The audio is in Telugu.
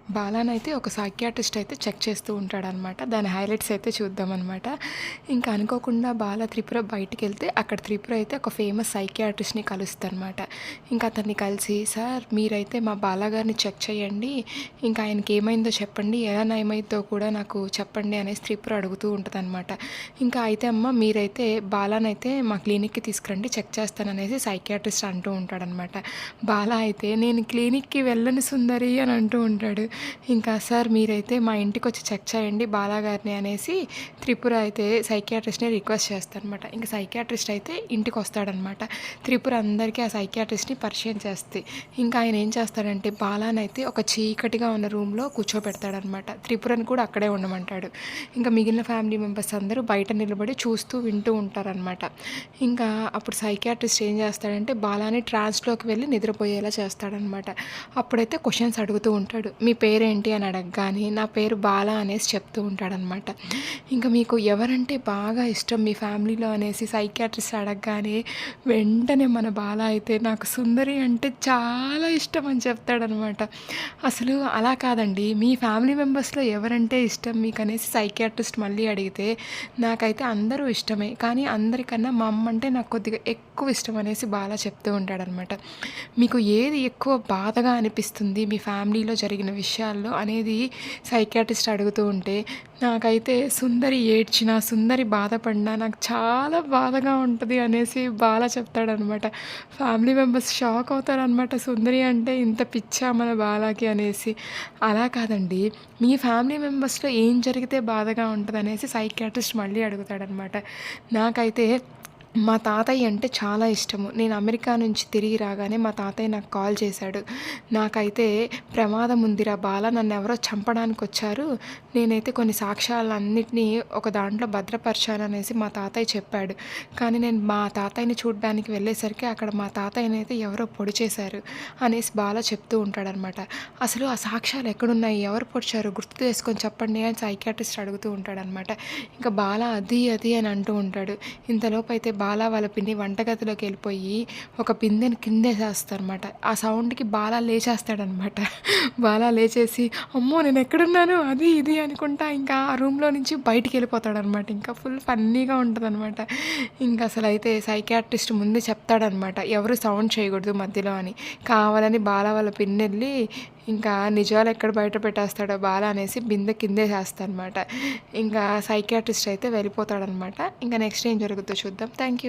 బాలానైతే ఒక సైకియాట్రిస్ట్ అయితే చెక్ చేస్తూ ఉంటాడనమాట. దాని హైలైట్స్ అయితే చూద్దామనమాట. ఇంకా అనుకోకుండా బాల త్రిపుర బయటికెళ్తే అక్కడ త్రిపుర అయితే ఒక ఫేమస్ సైకియాట్రిస్ట్‌ని కలుస్తదనమాట. ఇంకా అతన్ని కలిసి, "సార్ మీరైతే మా బాలా గారిని చెక్ చేయండి. ఇంకా ఆయనకేమైందో చెప్పండి. ఎలా నయమైద్దో కూడా నాకు చెప్పండి" అనేసి త్రిపుర అడుగుతూ ఉంటదనమాట. ఇంకా అయితే అమ్మ మీరైతే బాలానైతే మా క్లినిక్‌కి తీసుకురండి చెక్ చేస్తాననేసి సైకియాట్రిస్ట్ అంటూ ఉంటాడనమాట. బాలా అయితే, "నేను క్లినిక్‌కి వెళ్ళను సుందరి" అని అంటూ ఉంటాడు. ఇంకా సార్ మీరైతే మా ఇంటికొచ్చి చెక్ చేయండి బాలాగారిని అనేసి త్రిపుర అయితే సైకియాట్రిస్ట్‌ని రిక్వెస్ట్ చేస్తారనమాట. ఇంక సైకియాట్రిస్ట్ అయితే ఇంటికొస్తాడనమాట. త్రిపుర అందరికీ ఆ సైకియాట్రిస్ట్‌ని పరిచయం చేస్తది. ఇంకా ఆయన ఏం చేస్తాడంటే బాలానైతే ఒక చీకటిగా ఉన్న రూమ్‌లో కూర్చోబెడతాడనమాట. త్రిపురని కూడా అక్కడే ఉండమంటాడు. ఇంకా మిగిలిన ఫ్యామిలీ మెంబర్స్ అందరూ బయట నిలబడి చూస్తూ వింటూ ఉంటారనమాట. ఇంకా అప్పుడు సైకియాట్రిస్ట్ ఏం చేస్తాడంటే బాలాని ట్రాన్స్‌లోకి వెళ్ళి నిద్రపోయేలా చేస్తాడనమాట. అప్పుడైతే క్వెషన్స్ అడుగుతూ ఉంటాడు. మీ పేరేంటి అని అడగగానే నా పేరు బాల అనేసి చెప్తూ ఉంటాడనమాట. ఇంకా మీకు ఎవరంటే బాగా ఇష్టం మీ ఫ్యామిలీలో అనేసి సైకియాట్రిస్ట్ అడగగానే వెంటనే మన బాల అయితే నాకు సుందరి అంటే చాలా ఇష్టం అని చెప్తాడనమాట. అసలు అలా కాదండి మీ ఫ్యామిలీ మెంబర్స్‌లో ఎవరంటే ఇష్టం మీకు అనేసి సైకియాట్రిస్ట్ మళ్ళీ అడిగితే నాకైతే అందరూ ఇష్టమే. కానీ అందరికన్నా మా అమ్మ అంటే నాకు కొద్దిగా ఎక్కువ ఇష్టం అనేసి బాల చెప్తూ ఉంటాడనమాట. మీకు ఏది ఎక్కువ బాధగా అనిపిస్తుంది మీ ఫ్యామిలీలో జరిగిన విషయాల్లో అనేది సైకియాట్రిస్ట్ అడుగుతూ ఉంటే నాకైతే సుందరి ఏడ్చినా సుందరి బాధపడినా నాకు చాలా బాధగా ఉంటుంది అనేసి బాలా చెప్తాడనమాట. ఫ్యామిలీ మెంబర్స్ షాక్ అవుతారనమాట. సుందరి అంటే ఇంత పిచ్చా మన బాలాకి అనేసి. అలా కాదండి మీ ఫ్యామిలీ మెంబర్స్లో ఏం జరిగితే బాధగా ఉంటుంది అనేసి సైకియాట్రిస్ట్ మళ్ళీ అడుగుతాడనమాట. నాకైతే మా తాతయ్య అంటే చాలా ఇష్టము. నేను అమెరికా నుంచి తిరిగి రాగానే మా తాతయ్య నాకు కాల్ చేశాడు. నాకైతే ప్రమాదం ఉందిరా బాల నన్నెవరో చంపడానికొచ్చారు. నేనైతే కొన్ని సాక్ష్యాలన్నిటిని ఒక దాంట్లో భద్రపరిచాననేసి మా తాతయ్య చెప్పాడు. కానీ నేను మా తాతయ్యని చూడ్డానికి వెళ్ళేసరికి అక్కడ మా తాతయ్యనైతే ఎవరో పొడి చేశారు అనేసి బాల చెప్తూ ఉంటాడనమాట. అసలు ఆ సాక్ష్యాలు ఎక్కడున్నాయి? ఎవరు పొడిచారు? గుర్తు చేసుకొని చెప్పండి అని సైకియాట్రిస్ట్ అడుగుతూ ఉంటాడనమాట. ఇంకా బాల అది అని అంటూ ఉంటాడు. ఇంతలోపైతే బాలా వాళ్ళ పిన్ని వంటగదిలోకి వెళ్ళిపోయి ఒక బిందెని కిందేసేస్తారనమాట. ఆ సౌండ్‌కి బాలా లేచేస్తాడనమాట. బాలా లేచేసి అమ్మో నేను ఎక్కడున్నాను అది ఇది అనుకుంటా ఇంకా ఆ రూమ్‌లో నుంచి బయటికి వెళ్ళిపోతాడనమాట. ఇంకా ఫుల్ ఫన్నీగా ఉంటదనమాట. ఇంకా అసలైతే సైకియాట్రిస్ట్ ముందే చెప్తాడనమాట. ఎవరు సౌండ్ చేయకూడదు మధ్యలో అని. కావాలని బాలా వాళ్ళ పిన్నెళ్ళి ఇంకా నిజాలు ఎక్కడ బయట పెట్టేస్తాడో బాల అనేసి బిందె కిందేసేస్తాడనమాట. ఇంకా సైకియాట్రిస్ట్ అయితే వెళ్ళిపోతాడనమాట. ఇంకా నెక్స్ట్ ఏం జరుగుద్దో చూద్దాం. Thank you.